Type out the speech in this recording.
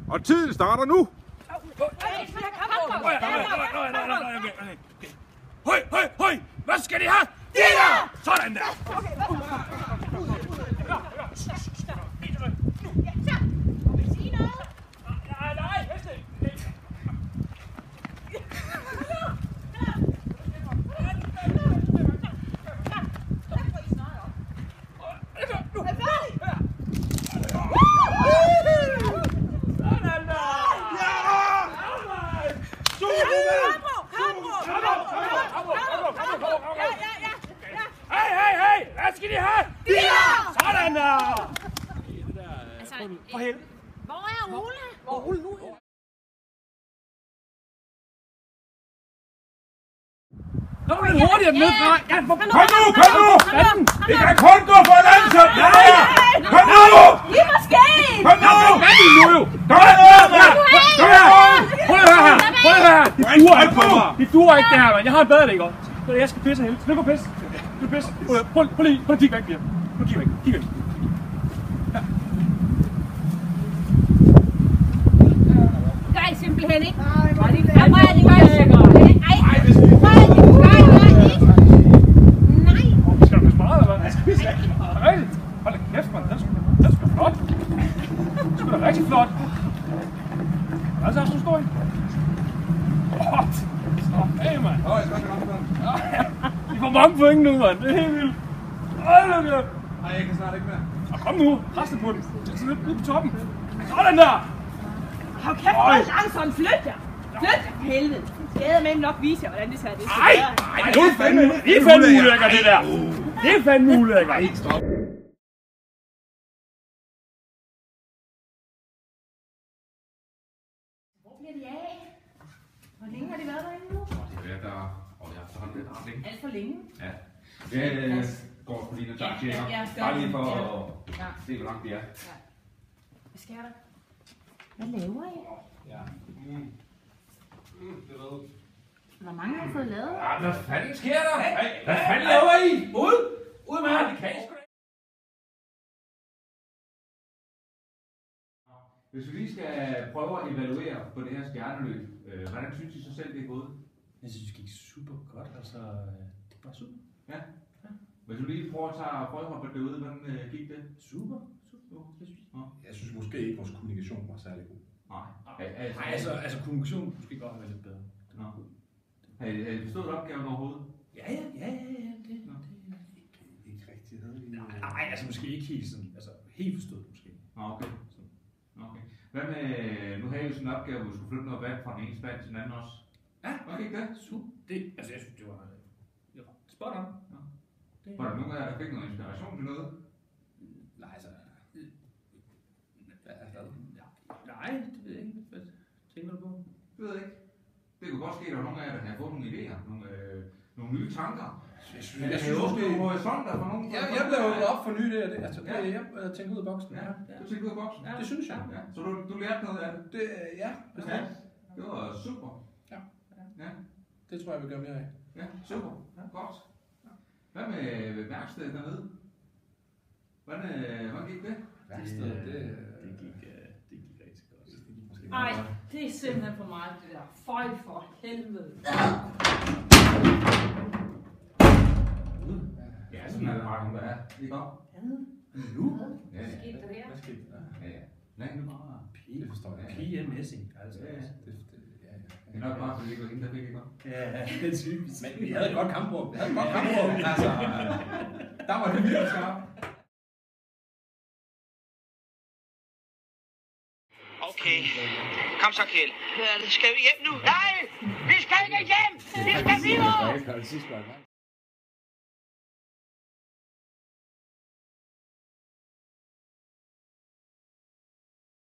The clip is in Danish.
Og tiden starter nu! Høj, høj, høj! Hvad skal de have? Det der! Sådan der! For helvede. Hvor er Ole? Hvor er Ole nu? Kom lidt hurtigere ned fra! Ja, kom nu! Kom nu! Vi kan kun gå for langsomt! Ja! Kom nu! Giv mig skæg! Kom nu! Hvad er det nu jo? Kom her! Kom her! Prøv at høre her! Prøv at høre her! Det duer ikke på mig! Det duer ikke det her, mand! Jeg har en bedre ikke. Jeg skal pisse helt. Slip at pisse. Du pisse. Prøv lige at kigge væk, Pia. Prøv at kigge væk. Kig væk. Gør I simpelthen ikke? Nej, hvor er det gør I simpelthen ikke? Ej, hvor er det gør I ikke? Nej! Skal du pisse meget, eller hvad? Jeg skal pisse rigtig meget. Rigtigt? Hold da kæft, mand. Den er sgu flot. Den er sgu da rigtig flot. Hvad så, så stor en? What? Stop af, mand. I får mange point nu, mand. Det er helt vildt. Hold da kæft. Nej, jeg kan snart ikke mere. Kom nu. Resten på den. Jeg skal lidt på toppen. Sådan der. Hold kæft, hvor langsomt. Flyt jer. Flyt jer. Helvede. Skal jeg med nok vise jer, hvordan det skal det. Ej, det er fandme ulækkert, det der. Det er fandme ulækkert. Nej, stop. Hvor bliver de af? Hvor længe har de været derinde nu? Det er der, og jeg har efterhånden lidt ret længe. Alt for længe. Ja. Det går på dine taxier. Bare lige for at se, hvor langt de er. Hvad sker der? Hvad laver I? Ja. Det ved du. Hvor mange har I fået lavet? Ja, hvad fanden sker der? Hvad fanden laver I? Ud med ham. Det kan I sgu da. Hvis vi lige skal prøve at evaluere på det her stjerneløb, hvordan synes I så selv, det er gået? Jeg synes, det gik super godt, altså det var super. Ja. Hvis du lige prøver at tage prøvehoppet derude, hvordan gik det? Super. Jeg synes måske ikke, vores kommunikation var særlig god. Nej. Altså kommunikation måske godt have været lidt bedre. Har I forstået opgaven overhovedet? Ja. Det Ikke rigtigt, havde vi. nej, altså måske ikke helt sådan, altså helt forstået måske. Okay. Hvad med, nu havde I jo sådan en opgave, hvor du skulle flytte noget vand fra den ene spand til den anden også. Ja. Hvad gik det? Super. Altså jeg synes, det var spot on. Var der nogen af jer, der fik noget inspiration til noget? Nej, altså. Nej, det ved jeg ikke. Hvad tænker du på? Det ved jeg ikke. Det kunne godt ske, at der var nogle af jer, der havde fået nogle idéer, nogle nye tanker. Jeg synes nogle horisonter for nogen. Jeg blev åbnet op for nye idéer. Jeg tænker ud af boksen. Ja, du tænker ud af boksen? Ja, det synes jeg. Ja. Så du lærte noget af det? Ja. Det var super. Ja. Det tror jeg, vi gør mere af. Ja, super. Godt. Hvad med værkstedet dernede? Hvordan gik det? Værkstedet, det gik rigtig godt. Ej, det er simpelthen for meget det der. Føj for helvede. Ja, sådan er det bare, der er. Ikke op? Nu? Ja. Hvad skete der her? Hvad skete der? Ja. Lad nu bare. Det forstår jeg. Pige Messing, altså. Ja. Det er nok bare, fordi det var hende, der fik ikke op. Ja, det er typisk. Men vi havde et godt kamprum. Altså, der var det virkelig skarpt. Okay, kom så, Kjeld. Skal vi hjem nu? Nej, vi skal ikke hjem! Vi skal videre!